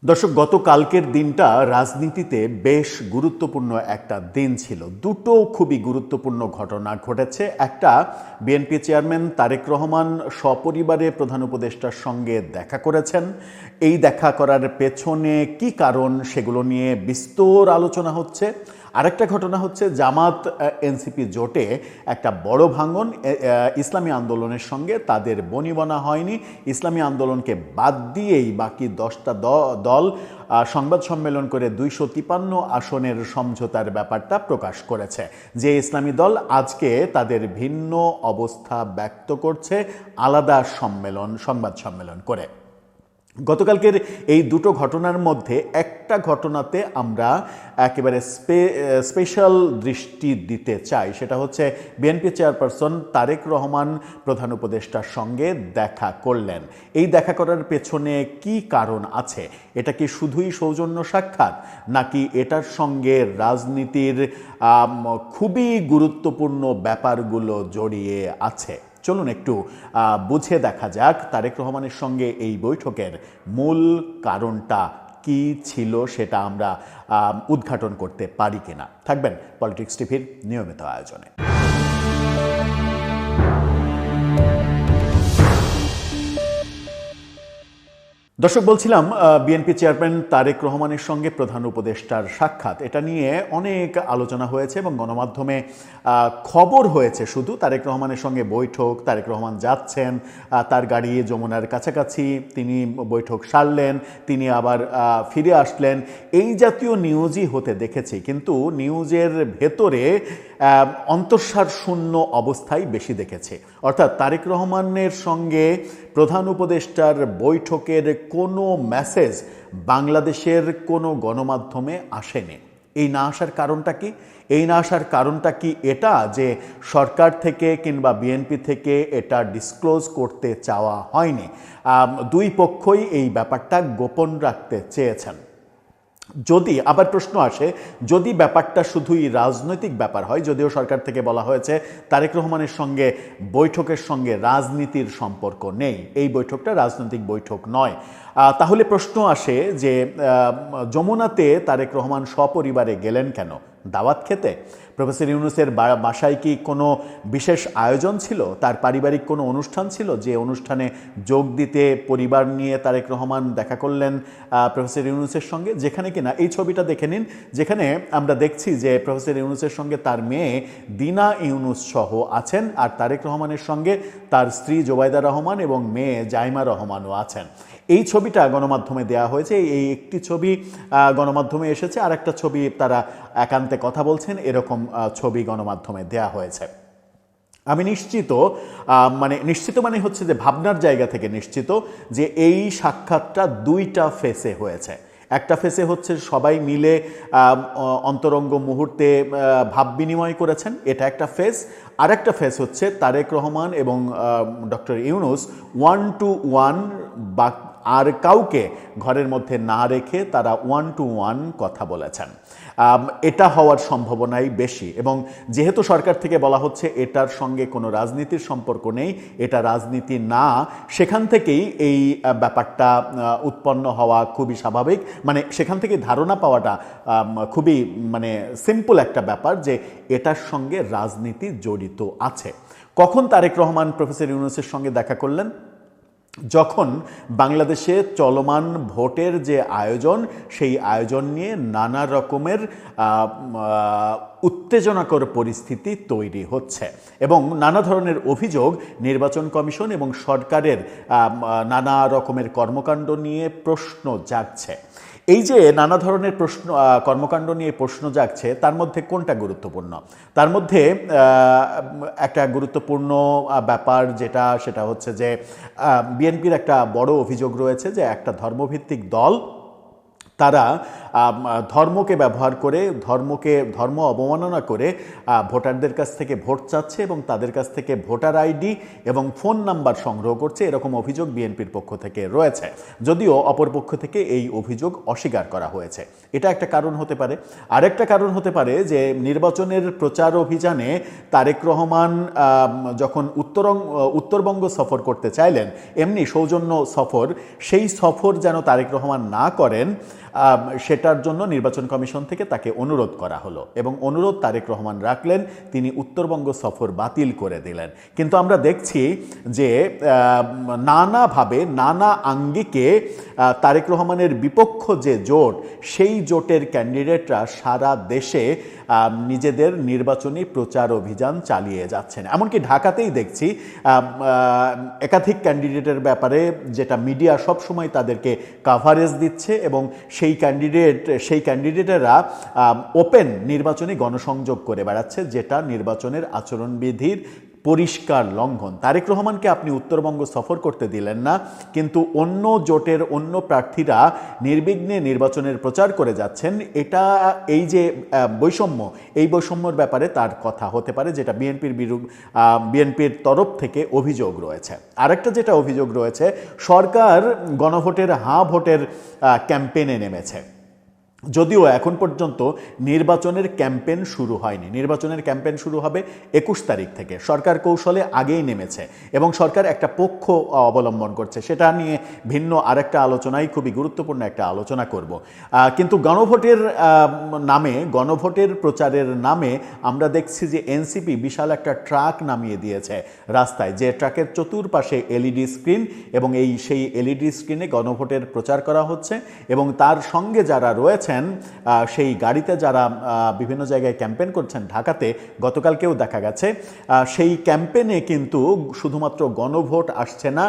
দর্শক, গতকালকের দিনটা রাজনীতিতে বেশ গুরুত্বপূর্ণ একটা দিন ছিল। দুটো খুবই গুরুত্বপূর্ণ ঘটনা ঘটেছে। একটা, বিএনপি চেয়ারম্যান তারেক রহমান সপরিবারে প্রধান উপদেষ্টার সঙ্গে দেখা করেছেন। এই দেখা করার পেছনে কি কারণ সেগুলো নিয়ে বিস্তর আলোচনা হচ্ছে। আরেকটা ঘটনা হচ্ছে জামাত এনসিপি জোটে একটা বড় ভাঙন। ইসলামী আন্দোলনের সঙ্গে তাদের বনিবনা হয়নি। ইসলামী আন্দোলনকে বাদ দিয়েই বাকি 10টা দল সংবাদ সম্মেলন করে 253 আসনের সমঝোতার ব্যাপারটা প্রকাশ করেছে। যে ইসলামী দল আজকে তাদের ভিন্ন অবস্থা ব্যক্ত করছে আলাদা সংবাদ সম্মেলন করে। গতকালকের এই দুটো ঘটনার মধ্যে একটা ঘটনাতে আমরা একেবারে স্পেশাল দৃষ্টি দিতে চাই। সেটা হচ্ছে বিএনপি চেয়ারপারসন তারেক রহমান প্রধান উপদেষ্টার সঙ্গে দেখা করলেন। এই দেখা করার পেছনে কি কারণ আছে? এটা কি শুধুই সৌজন্য সাক্ষাৎ, নাকি এটার সঙ্গে রাজনীতির খুবই গুরুত্বপূর্ণ ব্যাপারগুলো জড়িয়ে আছে? চলুন একটু বুঝে দেখা যাক তারেক রহমানের সঙ্গে এই বৈঠকের মূল কারণটা কি ছিল, সেটা আমরা উদ্ঘাটন করতে পারি কিনা। থাকবেন পলিটিক্স টিভির নিয়মিত আয়োজনে। দর্শক, বলছিলাম বিএনপি চেয়ারম্যান তারেক রহমানের সঙ্গে প্রধান উপদেষ্টার সাক্ষাৎ, এটা নিয়ে অনেক আলোচনা হয়েছে এবং গণমাধ্যমে খবর হয়েছে শুধু তারেক রহমানের সঙ্গে বৈঠক, তারেক রহমান যাচ্ছেন, তার গাড়ি যমুনার কাছাকাছি, তিনি বৈঠক সারলেন, তিনি আবার ফিরে আসলেন, এই জাতীয় নিউজই হতে দেখেছি। কিন্তু নিউজের ভেতরে অন্তঃসার শূন্য অবস্থায় বেশি দেখেছে। অর্থাৎ তারেক রহমানের সঙ্গে প্রধান উপদেষ্টার বৈঠকের কোনো মেসেজ বাংলাদেশের কোনো গণমাধ্যমে আসেনি। এই না আসার কারণটা কি? এই না আসার কারণটা কি এটা যে সরকার থেকে কিংবা বিএনপি থেকে এটা ডিসক্লোজ করতে চাওয়া হয়নি? দুই পক্ষই এই ব্যাপারটা গোপন রাখতে চেয়েছেন। যদি আবার প্রশ্ন আসে, যদি ব্যাপারটা শুধুই রাজনৈতিক ব্যাপার হয়, যদিও সরকার থেকে বলা হয়েছে তারেক রহমানের সঙ্গে বৈঠকের সঙ্গে রাজনীতির সম্পর্ক নেই, এই বৈঠকটা রাজনৈতিক বৈঠক নয়, তাহলে প্রশ্ন আসে যে যমুনাতে তারেক রহমান সপরিবারে গেলেন কেন? দাওয়াত খেতে? প্রফেসর ইউনূসের বাসায় কি কোনো বিশেষ আয়োজন ছিল? তার পারিবারিক কোনো অনুষ্ঠান ছিল যে অনুষ্ঠানে যোগ দিতে পরিবার নিয়ে তারেক রহমান দেখা করলেন প্রফেসর ইউনূসের সঙ্গে? যেখানে কিনা এই ছবিটা দেখে নিন, যেখানে আমরা দেখছি যে প্রফেসর ইউনূসের সঙ্গে তার মেয়ে দিনা ইউনূস সহ আছেন, আর তারেক রহমানের সঙ্গে তার স্ত্রী জোবাইদা রহমান এবং মেয়ে জাইমা রহমানও আছেন। এই ছবিটা গণমাধ্যমে দেয়া হয়েছে। এই একটি ছবি গণমাধ্যমে এসেছে, আর একটা ছবি তারা একান্তে কথা বলছেন, এরকম ছবি গণমাধ্যমে দেয়া হয়েছে। আমি নিশ্চিত মানে হচ্ছে যে ভাবনার জায়গা থেকে নিশ্চিত যে এই সাক্ষাৎটা দুইটা ফেসে হয়েছে। একটা ফেসে হচ্ছে সবাই মিলে অন্তরঙ্গ মুহূর্তে ভাব বিনিময় করেছেন, এটা একটা ফেস। আর একটা ফেস হচ্ছে তারেক রহমান এবং ডক্টর ইউনূস 1-to-1 বা আর কাউকে ঘরের মধ্যে না রেখে তারা 1-to-1 কথা বলেছেন। এটা হওয়ার সম্ভাবনাই বেশি, এবং যেহেতু সরকার থেকে বলা হচ্ছে এটার সঙ্গে কোনো রাজনীতির সম্পর্ক নেই, এটা রাজনীতি না, সেখান থেকেই এই ব্যাপারটা উৎপন্ন হওয়া খুবই স্বাভাবিক। মানে সেখান থেকে ধারণা পাওয়াটা খুবই সিম্পল একটা ব্যাপার যে এটার সঙ্গে রাজনীতি জড়িত আছে। কখন তারেক রহমান প্রফেসর ইউনূসের সঙ্গে দেখা করলেন? যখন বাংলাদেশে চলমান ভোটের যে আয়োজন, সেই আয়োজন নিয়ে নানা রকমের উত্তেজনাকর পরিস্থিতি তৈরি হচ্ছে এবং নানা ধরনের অভিযোগ নির্বাচন কমিশন এবং সরকারের নানা রকমের কর্মকাণ্ড নিয়ে প্রশ্ন জাগছে। এই যে নানা ধরনের কর্মকাণ্ড নিয়ে প্রশ্ন জাগছে, তার মধ্যে কোনটা গুরুত্বপূর্ণ? তার মধ্যে একটা গুরুত্বপূর্ণ ব্যাপার সেটা হচ্ছে যে বিএনপির একটা বড় অভিযোগ রয়েছে যে একটা ধর্মভিত্তিক দল তারা ধর্মকে ব্যবহার করে ধর্ম অবমাননা করে ভোটারদের কাছ থেকে ভোট চাচ্ছে এবং তাদের কাছ থেকে ভোটার আইডি এবং ফোন নাম্বার সংগ্রহ করছে, এরকম অভিযোগ বিএনপির পক্ষ থেকে রয়েছে। যদিও অপর পক্ষ থেকে এই অভিযোগ অস্বীকার করা হয়েছে। এটা একটা কারণ হতে পারে। আরেকটা কারণ হতে পারে যে নির্বাচনের প্রচার অভিযানে তারেক রহমান যখন উত্তরবঙ্গ সফর করতে চাইলেন, এমনি সৌজন্য সফর, সেই সফর যেন তারেক রহমান না করেন সেটার জন্য নির্বাচন কমিশন থেকে তাকে অনুরোধ করা হলো এবং অনুরোধ তারেক রহমান রাখলেন, তিনি উত্তরবঙ্গ সফর বাতিল করে দিলেন। কিন্তু আমরা দেখছি যে নানাভাবে নানা আঙ্গিকে তারেক রহমানের বিপক্ষ যে জোট, সেই জোটের ক্যান্ডিডেটরা সারা দেশে নিজেদের নির্বাচনী প্রচার অভিযান চালিয়ে যাচ্ছেন। এমনকি ঢাকাতেই দেখছি একাধিক ক্যান্ডিডেটের ব্যাপারে যেটা মিডিয়া সবসময় তাদেরকে কাভারেজ দিচ্ছে এবং সেই ক্যান্ডিডেটেরা ওপেন নির্বাচনী গণসংযোগ করে বেড়াচ্ছে, যেটা নির্বাচনের আচরণবিধির পরিষ্কার লঙ্ঘন। তারেক রহমানকে আপনি উত্তরবঙ্গ সফর করতে দিলেন না, কিন্তু অন্য জোটের অন্য প্রার্থীরা নির্বিঘ্নে নির্বাচনের প্রচার করে যাচ্ছেন। এটা এই যে বৈষম্য, এই বৈষম্যর ব্যাপারে তার কথা হতে পারে, যেটা বিএনপির তরফ থেকে অভিযোগ রয়েছে। আরেকটা যেটা অভিযোগ রয়েছে, সরকার গণভোটের ভোটের ক্যাম্পেইনে নেমেছে। যদিও এখন পর্যন্ত নির্বাচনের ক্যাম্পেইন শুরু হয়নি। নির্বাচনের ক্যাম্পেইন শুরু হবে 21 তারিখ থেকে। সরকার কৌশলে আগেই নেমেছে এবং সরকার একটা পক্ষ অবলম্বন করছে। সেটা নিয়ে ভিন্ন আরেকটা আলোচনায় খুবই গুরুত্বপূর্ণ একটা আলোচনা করব। কিন্তু গণভোটের প্রচারের নামে আমরা দেখছি যে এনসিপি বিশাল একটা ট্রাক নামিয়ে দিয়েছে রাস্তায়, যে ট্রাকের চতুর্পাশে এলইডি স্ক্রিন, এবং সেই এলইডি স্ক্রিনে গণভোটের প্রচার করা হচ্ছে এবং তার সঙ্গে যারা রয়েছে সেই গাড়িতে যারা বিভিন্ন জায়গায় ক্যাম্পেইন করছেন, ঢাকাতে গতকালকেও দেখা গেছে, সেই ক্যাম্পেইনে কিন্তু শুধুমাত্র গণভোট আসছে না,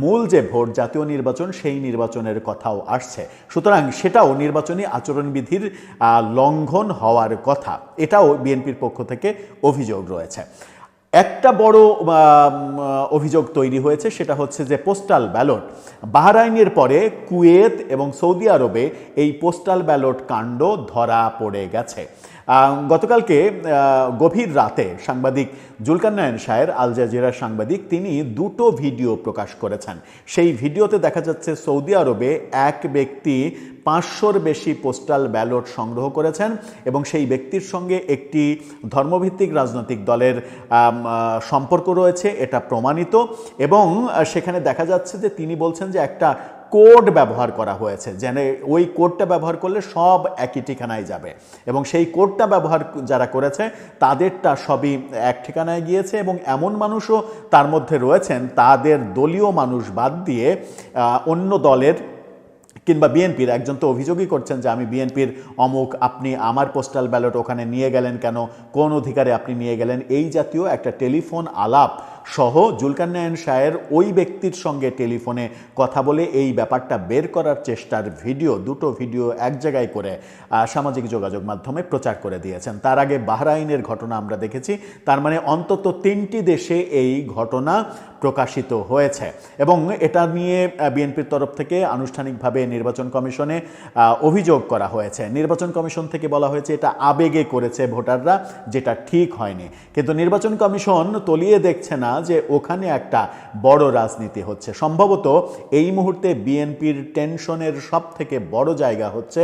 মূল যে ভোট জাতীয় নির্বাচন, সেই নির্বাচনের কথাও আসছে। সুতরাং সেটাও নির্বাচনী আচরণবিধির লঙ্ঘন হওয়ার কথা, এটাও বিএনপির পক্ষ থেকে অভিযোগ রয়েছে। একটা বড় অভিযোগ তৈরি হয়েছে, সেটা হচ্ছে যে পোস্টাল ব্যালট। বাহরাইনের পরে কুয়েত এবং সৌদি আরবে এই পোস্টাল ব্যালট কাণ্ড ধরা পড়ে গেছে। গতকালকে গভীর রাতে সাংবাদিক জুলকারনাইন শাহের, আল জাজিরার সাংবাদিক, তিনি দুটো ভিডিও প্রকাশ করেছেন। সেই ভিডিওতে দেখা যাচ্ছে সৌদি আরবে এক ব্যক্তি 500-র বেশি পোস্টাল ব্যালট সংগ্রহ করেছেন এবং সেই ব্যক্তির সঙ্গে একটি ধর্মভিত্তিক রাজনৈতিক দলের সম্পর্ক রয়েছে, এটা প্রমাণিত। এবং সেখানে দেখা যাচ্ছে যে তিনি বলছেন যে একটা কোড ব্যবহার করা হয়েছে, যেন ওই কোডটা ব্যবহার করলে সব একই ঠিকানায় যাবে, এবং সেই কোডটা ব্যবহার যারা করেছে তাদেরটা সবই এক ঠিকানায় গিয়েছে। এবং এমন মানুষও তার মধ্যে রয়েছেন, তাদের দলীয় মানুষ বাদ দিয়ে অন্য দলের কিংবা বিএনপির একজন তো অভিযোগই করছেন যে আমি বিএনপির অমুক, আপনি আমার পোস্টাল ব্যালট ওখানে নিয়ে গেলেন কেন, কোন অধিকারে আপনি নিয়ে গেলেন, এই জাতীয় একটা টেলিফোন আলাপ সহ জুলকারনাইন শাহের ওই ব্যক্তির সঙ্গে টেলিফোনে কথা বলে এই ব্যাপারটা বের করার চেষ্টার ভিডিও, দুটো ভিডিও এক জায়গায় করে সামাজিক যোগাযোগ মাধ্যমে প্রচার করে দিয়েছেন। তার আগে বাহরাইনের ঘটনা আমরা দেখেছি, তার মানে অন্তত 3টি দেশে এই ঘটনা প্রকাশিত হয়েছে এবং এটা নিয়ে বিএনপির তরফ থেকে আনুষ্ঠানিকভাবে নির্বাচন কমিশনে অভিযোগ করা হয়েছে। নির্বাচন কমিশন থেকে বলা হয়েছে এটা আবেগে করেছে ভোটাররা, যেটা ঠিক হয়নি। কিন্তু নির্বাচন কমিশন তলিয়ে দেখছে না যে ওখানে একটা বড় রাজনীতি হচ্ছে। সম্ভবত এই মুহূর্তে বিএনপির টেনশনের সব থেকে বড় জায়গা হচ্ছে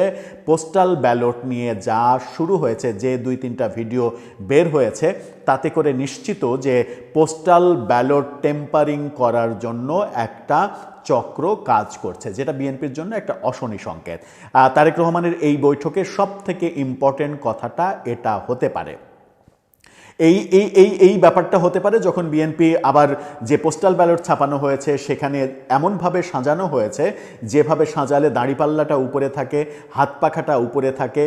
পোস্টাল ব্যালট নিয়ে যা শুরু হয়েছে, যে 2-3টা ভিডিও বের হয়েছে, তাতে করে নিশ্চিত যে পোস্টাল ব্যালট টেম্পারিং করার জন্য একটা চক্র কাজ করছে, যেটা বিএনপির জন্য একটা অশনি সংকেত। তারেক রহমানের এই বৈঠকে সব থেকে ইম্পর্টেন্ট কথাটা এটা হতে পারে। এই ব্যাপারটা হতে পারে যখন বিএনপি আবার যে পোস্টাল ব্যালট ছাপানো হয়েছে সেখানে এমনভাবে সাজানো হয়েছে, যেভাবে সাজালে দাঁড়িপাল্লাটা উপরে থাকে, হাত পাখাটা উপরে থাকে,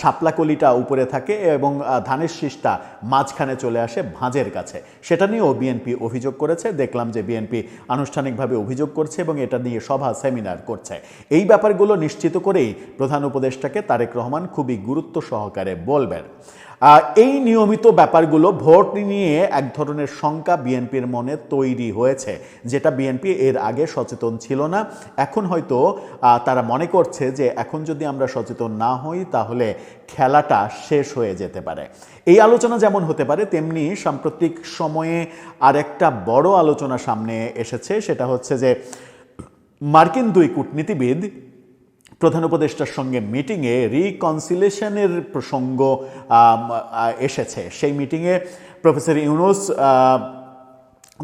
শাপলাকলিটা উপরে থাকে এবং ধানের শীষটা মাঝখানে চলে আসে ভাঁজের কাছে। সেটা নিয়েও বিএনপি অভিযোগ করেছে। দেখলাম যে বিএনপি আনুষ্ঠানিকভাবে অভিযোগ করছে এবং এটা নিয়ে সভা সেমিনার করছে। এই ব্যাপারগুলো নিশ্চিত করেই প্রধান উপদেষ্টাকে তারেক রহমান খুবই গুরুত্ব সহকারে বলবেন। এই নিয়মিত ব্যাপারগুলো ভোট নিয়ে এক ধরনের শঙ্কা বিএনপির মনে তৈরি হয়েছে, যেটা বিএনপি এর আগে সচেতন ছিল না। এখন হয়তো তারা মনে করছে যে এখন যদি আমরা সচেতন না হই তাহলে খেলাটা শেষ হয়ে যেতে পারে। এই আলোচনা যেমন হতে পারে, তেমনি সাম্প্রতিক সময়ে আরেকটা বড় আলোচনা সামনে এসেছে। সেটা হচ্ছে যে মার্কিন দুই কূটনীতিবিদ প্রধান উপদেষ্টার সঙ্গে মিটিংয়ে রিকনসিলেশনের প্রসঙ্গ এসেছে। সেই মিটিংয়ে প্রফেসর ইউনূস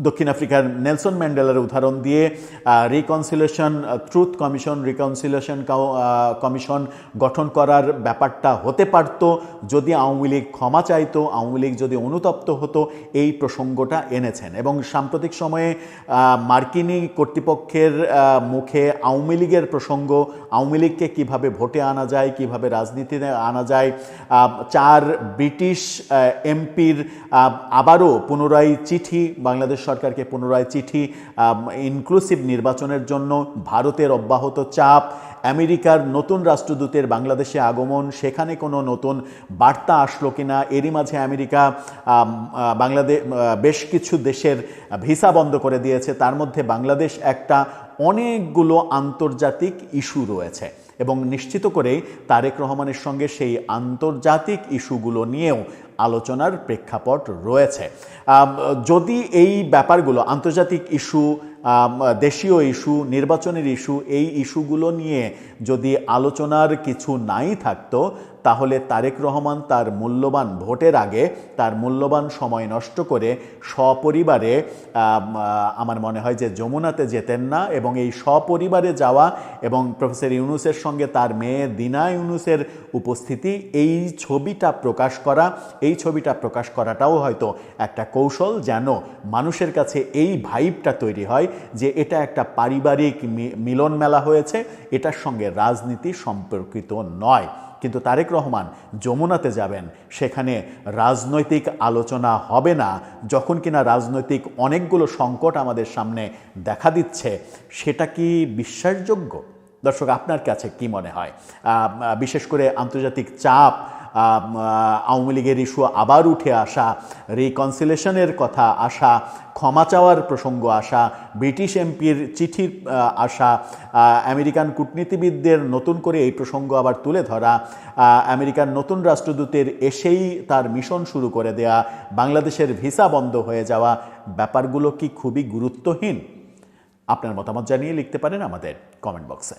দক্ষিণ আফ্রিকার নেলসন ম্যান্ডেলার উদাহরণ দিয়ে reconciliation truth commission, reconciliation commission গঠন করার ব্যাপারটা হতে পারত যদি আওয়ামী লীগ ক্ষমা চাইতো, আওয়ামী লীগ যদি অনুতপ্ত হতো, এই প্রসঙ্গটা এনেছেন। এবং সাম্প্রতিক সময়ে মার্কিনী কর্তৃপক্ষের মুখে আওয়ামী লীগের প্রসঙ্গ, আওয়ামী লীগকে কীভাবে ভোটে আনা যায়, কীভাবে রাজনীতিতে আনা যায়, 4 ব্রিটিশ এমপির আবারও পুনরায় চিঠি, বাংলাদেশ সরকারকে পুনরায় চিঠি ইনক্লুসিভ নির্বাচনের জন্য, ভারতের অব্যাহত চাপ, আমেরিকার নতুন রাষ্ট্রদূতের বাংলাদেশে আগমন, সেখানে কোনো নতুন বার্তা আসলো কিনা, এরই মাঝে আমেরিকা বাংলাদেশ বেশ কিছু দেশের ভিসা বন্ধ করে দিয়েছে, তার মধ্যে বাংলাদেশ একটা, অনেকগুলো আন্তর্জাতিক ইস্যু রয়েছে। এবং নিশ্চিত করেই তারেক রহমানের সঙ্গে সেই আন্তর্জাতিক ইস্যুগুলো নিয়েও আলোচনার প্রেক্ষাপট রয়েছে। যদি এই ব্যাপারগুলো, আন্তর্জাতিক ইস্যু, দেশীয় ইস্যু, নির্বাচনের ইস্যু, এই ইস্যুগুলো নিয়ে যদি আলোচনার কিছু নাই থাকতো, তাহলে তারেক রহমান তার মূল্যবান ভোটের আগে তার মূল্যবান সময় নষ্ট করে সপরিবারে আমার মনে হয় যে যমুনাতে যেতেন না। এবং এই সপরিবারে যাওয়া এবং প্রফেসর ইউনূসের সঙ্গে তার মেয়ে দিনা ইউনূসের উপস্থিতি, এই ছবিটা প্রকাশ করাটাও হয়তো একটা কৌশল, যেন মানুষের কাছে এই ভাইবটা তৈরি হয় যে এটা একটা পারিবারিক মিলন মেলা হয়েছে, এটার সঙ্গে রাজনীতি সম্পর্কিত নয়। কিন্তু তারেক রহমান যমুনাতে যাবেন, সেখানে রাজনৈতিক আলোচনা হবে না, যখন কিনা রাজনৈতিক অনেকগুলো সংকট আমাদের সামনে দেখা দিচ্ছে। সেটা কি বিশ্বাসযোগ্য? দর্শক, আপনার কাছে কি মনে হয়? বিশেষ করে আন্তর্জাতিক চাপ, আওয়ামী লীগের ইস্যু আবার উঠে আসা, রিকনসিলেশনের কথা আসা, ক্ষমা চাওয়ার প্রসঙ্গ আসা, ব্রিটিশ এমপির চিঠির আসা, আমেরিকান কূটনীতিবিদদের নতুন করে এই প্রসঙ্গ আবার তুলে ধরা, আমেরিকান নতুন রাষ্ট্রদূতের এসেই তার মিশন শুরু করে দেয়া, বাংলাদেশের ভিসা বন্ধ হয়ে যাওয়া, ব্যাপারগুলো কি খুবই গুরুত্বহীন? আপনার মতামত জানিয়ে লিখতে পারেন আমাদের কমেন্ট বক্সে।